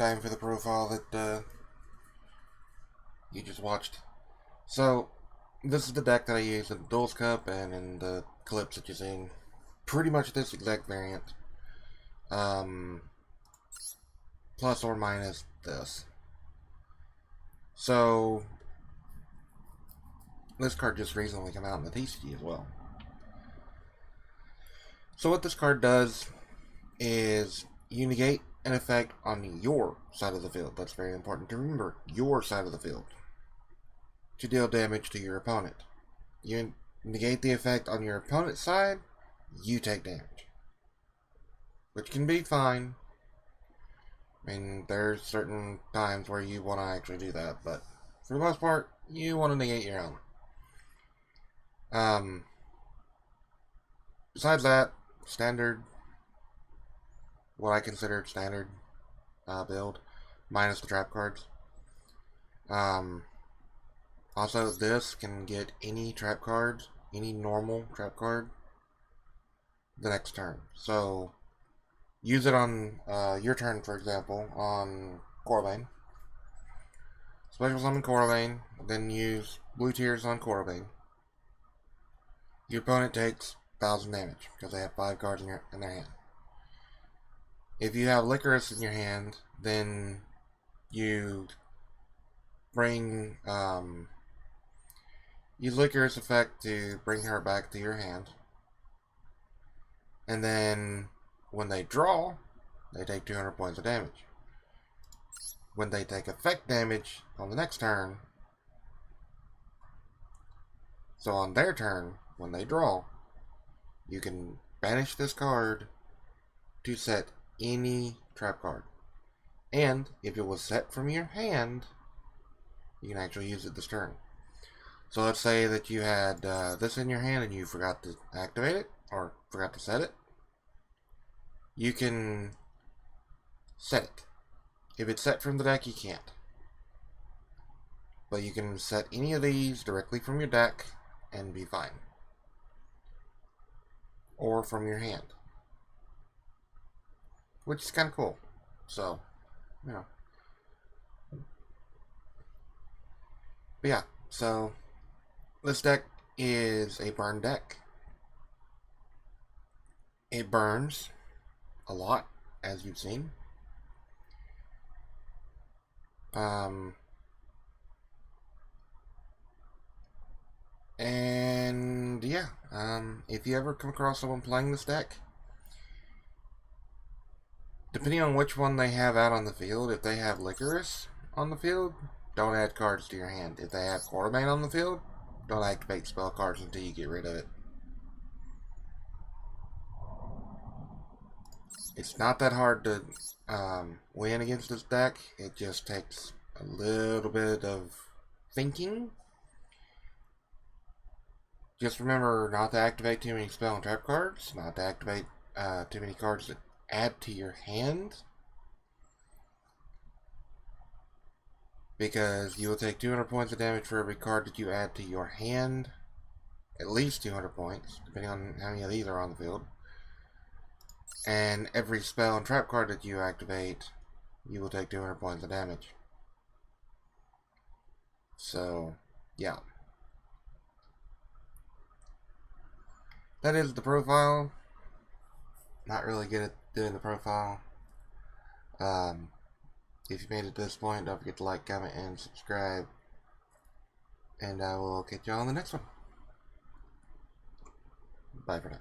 time for the profile that you just watched. So, this is the deck that I use in the Duels Cup and in the clips that you're seeing. Pretty much this exact variant. Plus or minus this. So, this card just recently came out in the TCG as well. So what this card does is you negate an effect on your side of the field. That's very important to remember. Your side of the field. To deal damage to your opponent. You negate the effect on your opponent's side, you take damage. Which can be fine. I mean, there's certain times where you want to actually do that, but for the most part, you want to negate your own. Besides that, standard, what I consider standard build, minus the trap cards. Also, this can get any trap cards, any normal trap card, the next turn. So, use it on your turn, for example, on Corbane. Special summon Corbane, then use blue tears on Corbane. Your opponent takes 1,000 damage because they have 5 cards in their hand. If you have Licorice in your hand, then you bring use Licorice effect to bring her back to your hand, and then when they draw, they take 200 points of damage. When they take effect damage on the next turn, so on their turn, when they draw, you can banish this card to set any trap card. And if it was set from your hand, you can actually use it this turn. So let's say that you had this in your hand and you forgot to activate it, or forgot to set it. You can set it. If it's set from the deck, you can't. But you can set any of these directly from your deck and be fine. Or from your hand. Which is kind of cool. So, you know. But yeah, so this deck is a burn deck. It burns a lot, as you've seen. And yeah, if you ever come across someone playing this deck, depending on which one they have out on the field, if they have Licorice on the field, don't add cards to your hand. If they have Corbane on the field, don't activate spell cards until you get rid of it. It's not that hard to win against this deck. It just takes a little bit of thinking. Just remember not to activate too many spell and trap cards, not to activate too many cards that add to your hand, because you will take 200 points of damage for every card that you add to your hand. At least 200 points, depending on how many of these are on the field. And every spell and trap card that you activate, you will take 200 points of damage. So, yeah. That is the profile. Not really good at doing the profile. If you made it to this point, don't forget to like, comment, and subscribe. And I will catch y'all on the next one. Bye for now.